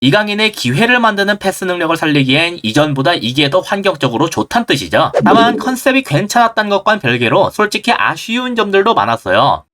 이강인의 기회를 만드는 패스 능력을 살리기엔 이전보다 이게 더 환경적으로 좋단 뜻이죠. 다만 컨셉이 괜찮았던 것과는 별개로 솔직히 아쉬운 점들도 많았어요.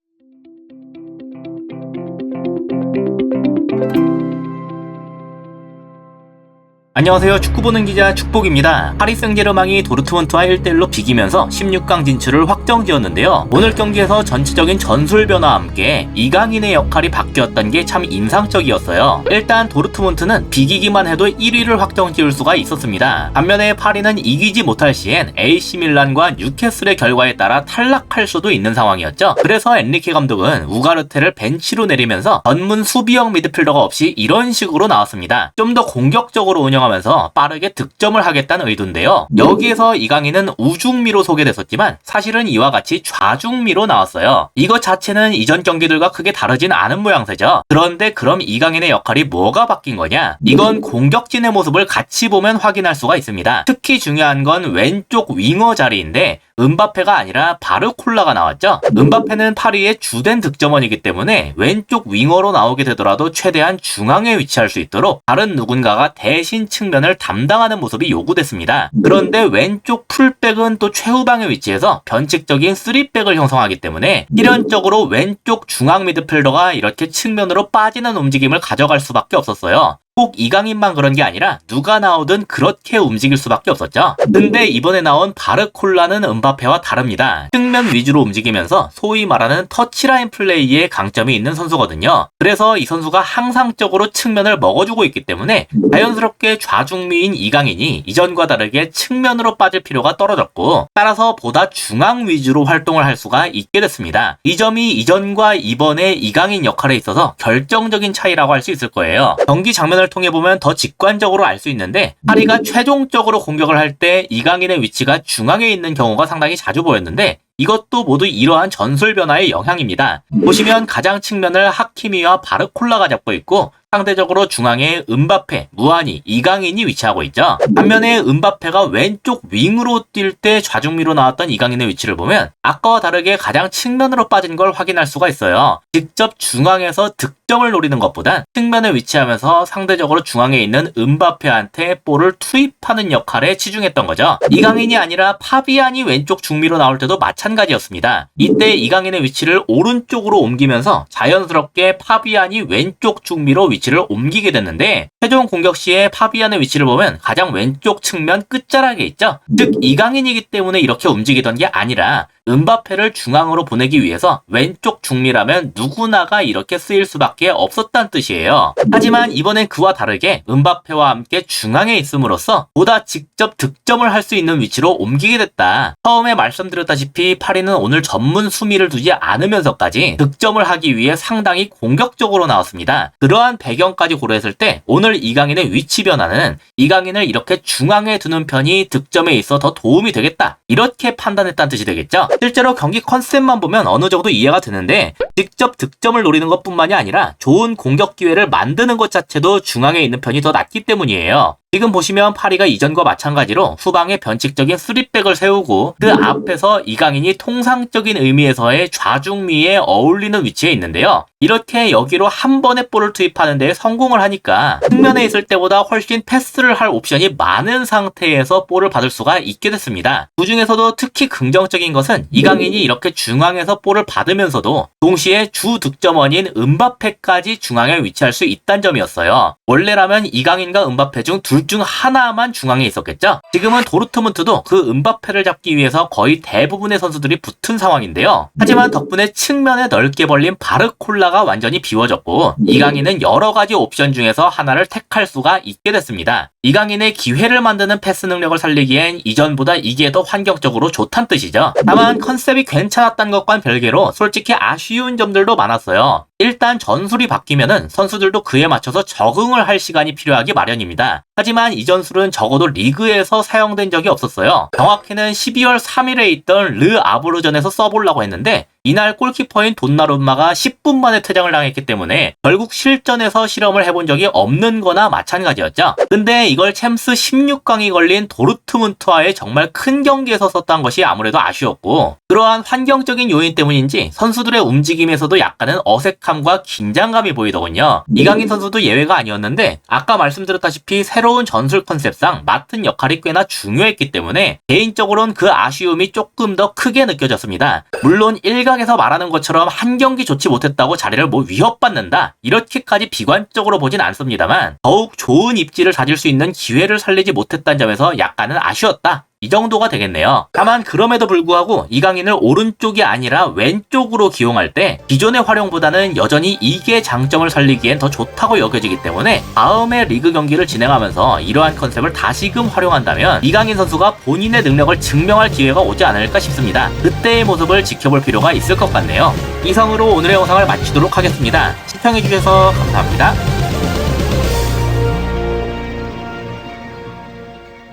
안녕하세요. 축구보는 기자 축복입니다. 파리 생제르맹이 도르트문트와 1대1로 비기면서 16강 진출을 확정지었는데요. 오늘 경기에서 전체적인 전술 변화와 함께 이강인의 역할이 바뀌었던 게 참 인상적이었어요. 일단 도르트문트는 비기기만 해도 1위를 확정지을 수가 있었습니다. 반면에 파리는 이기지 못할 시엔 AC 밀란과 뉴캐슬의 결과에 따라 탈락할 수도 있는 상황이었죠. 그래서 엔리케 감독은 우가르테를 벤치로 내리면서 전문 수비형 미드필더가 없이 이런 식으로 나왔습니다. 좀 더 공격적으로 운영하면서 빠르게 득점을 하겠다는 의도인데요. 여기에서 이강인은 우중미로 소개됐었지만 사실은 이와 같이 좌중미로 나왔어요. 이것 자체는 이전 경기들과 크게 다르진 않은 모양새죠. 그런데 그럼 이강인의 역할이 뭐가 바뀐 거냐? 이건 공격진의 모습을 같이 보면 확인할 수가 있습니다. 특히 중요한 건 왼쪽 윙어 자리인데 은바페가 아니라 바르콜라가 나왔죠. 은바페는 파리의 주된 득점원이기 때문에 왼쪽 윙어로 나오게 되더라도 최대한 중앙에 위치할 수 있도록 다른 누군가가 대신 측면을 담당하는 모습이 요구됐습니다. 그런데 왼쪽 풀백은 또 최후방에 위치해서 변칙적인 3백을 형성하기 때문에 필연적으로 왼쪽 중앙 미드필더가 이렇게 측면으로 빠지는 움직임을 가져갈 수밖에 없었어요. 꼭 이강인만 그런 게 아니라 누가 나오든 그렇게 움직일 수밖에 없었죠. 근데 이번에 나온 바르콜라는 은바페와 다릅니다. 측면 위주로 움직이면서 소위 말하는 터치라인 플레이에 강점이 있는 선수거든요. 그래서 이 선수가 항상적으로 측면을 먹어주고 있기 때문에 자연스럽게 좌중미인 이강인이 이전과 다르게 측면으로 빠질 필요가 떨어졌고, 따라서 보다 중앙 위주로 활동을 할 수가 있게 됐습니다. 이 점이 이전과 이번의 이강인 역할에 있어서 결정적인 차이라고 할 수 있을 거예요. 경기 장면을 통해 보면 더 직관적으로 알 수 있는데, 파리가 최종적으로 공격을 할 때 이강인의 위치가 중앙에 있는 경우가 상당히 자주 보였는데 이것도 모두 이러한 전술 변화의 영향입니다. 보시면 가장 측면을 하키미와 바르콜라가 잡고 있고 상대적으로 중앙에 은바페, 무아니, 이강인이 위치하고 있죠. 반면에 은바페가 왼쪽 윙으로 뛸 때 좌중미로 나왔던 이강인의 위치를 보면 아까와 다르게 가장 측면으로 빠진 걸 확인할 수가 있어요. 직접 중앙에서 득점을 노리는 것보단 측면에 위치하면서 상대적으로 중앙에 있는 은바페한테 볼을 투입하는 역할에 치중했던 거죠. 이강인이 아니라 파비안이 왼쪽 중미로 나올 때도 마찬가지였습니다. 이때 이강인의 위치를 오른쪽으로 옮기면서 자연스럽게 파비안이 왼쪽 중미로 위치를 옮기게 됐는데, 최종 공격 시에 파비안의 위치를 보면 가장 왼쪽 측면 끝자락에 있죠. 즉 이강인이기 때문에 이렇게 움직이던 게 아니라 은바페를 중앙으로 보내기 위해서 왼쪽 중미라면 누구나가 이렇게 쓰일 수밖에 없었다는 뜻이에요. 하지만 이번엔 그와 다르게 은바페와 함께 중앙에 있음으로써 보다 직접 득점을 할 수 있는 위치로 옮기게 됐다. 처음에 말씀드렸다시피 파리는 오늘 전문 수미를 두지 않으면서까지 득점을 하기 위해 상당히 공격적으로 나왔습니다. 그러한 배경까지 고려했을 때 오늘 이강인의 위치 변화는 이강인을 이렇게 중앙에 두는 편이 득점에 있어 더 도움이 되겠다, 이렇게 판단했다는 뜻이 되겠죠. 실제로 경기 컨셉만 보면 어느 정도 이해가 되는데, 직접 득점을 노리는 것뿐만이 아니라 좋은 공격 기회를 만드는 것 자체도 중앙에 있는 편이 더 낫기 때문이에요. 지금 보시면 파리가 이전과 마찬가지로 후방에 변칙적인 3백을 세우고 그 앞에서 이강인이 통상적인 의미에서의 좌중미에 어울리는 위치에 있는데요. 이렇게 여기로 한 번에 볼을 투입하는 데 성공을 하니까 측면에 있을 때보다 훨씬 패스를 할 옵션이 많은 상태에서 볼을 받을 수가 있게 됐습니다. 그 중에서도 특히 긍정적인 것은 이강인이 이렇게 중앙에서 볼을 받으면서도 동시에 주 득점원인 은바페까지 중앙에 위치할 수 있다는 점이었어요. 원래라면 이강인과 은바페 중 둘 중 하나만 중앙에 있었겠죠. 지금은 도르트문트도 그 은바페를 잡기 위해서 거의 대부분의 선수들이 붙은 상황인데요. 하지만 덕분에 측면에 넓게 벌린 바르콜라가 완전히 비워졌고 이강인은 여러 가지 옵션 중에서 하나를 택할 수가 있게 됐습니다. 이강인의 기회를 만드는 패스 능력을 살리기엔 이전보다 이게 더 환경적으로 좋단 뜻이죠. 다만 컨셉이 괜찮았던 것과는 별개로 솔직히 아쉬운 점들도 많았어요. 일단 전술이 바뀌면은 선수들도 그에 맞춰서 적응을 할 시간이 필요하기 마련입니다. 하지만 이 전술은 적어도 리그에서 사용된 적이 없었어요. 정확히는 12월 3일에 있던 르 아브르전에서 써보려고 했는데 이날 골키퍼인 돈나룸마가 10분 만에 퇴장을 당했기 때문에 결국 실전에서 실험을 해본 적이 없는 거나 마찬가지였죠. 근데 이걸 챔스 16강이 걸린 도르트문트와의 정말 큰 경기에서 썼던 것이 아무래도 아쉬웠고, 그러한 환경적인 요인 때문인지 선수들의 움직임에서도 약간은 어색함과 긴장감이 보이더군요. 이강인 선수도 예외가 아니었는데 아까 말씀드렸다시피 새로운 전술 컨셉상 맡은 역할이 꽤나 중요했기 때문에 개인적으로는 그 아쉬움이 조금 더 크게 느껴졌습니다. 물론 일각에서 말하는 것처럼 한 경기 좋지 못했다고 자리를 위협받는다 이렇게까지 비관적으로 보진 않습니다만, 더욱 좋은 입지를 다질 수 있는 기회를 살리지 못했다는 점에서 약간은 아쉬웠다, 이 정도가 되겠네요. 다만 그럼에도 불구하고 이강인을 오른쪽이 아니라 왼쪽으로 기용할 때 기존의 활용보다는 여전히 이게 장점을 살리기엔 더 좋다고 여겨지기 때문에 다음에 리그 경기를 진행하면서 이러한 컨셉을 다시금 활용한다면 이강인 선수가 본인의 능력을 증명할 기회가 오지 않을까 싶습니다. 그때의 모습을 지켜볼 필요가 있을 것 같네요. 이상으로 오늘의 영상을 마치도록 하겠습니다. 시청해주셔서 감사합니다.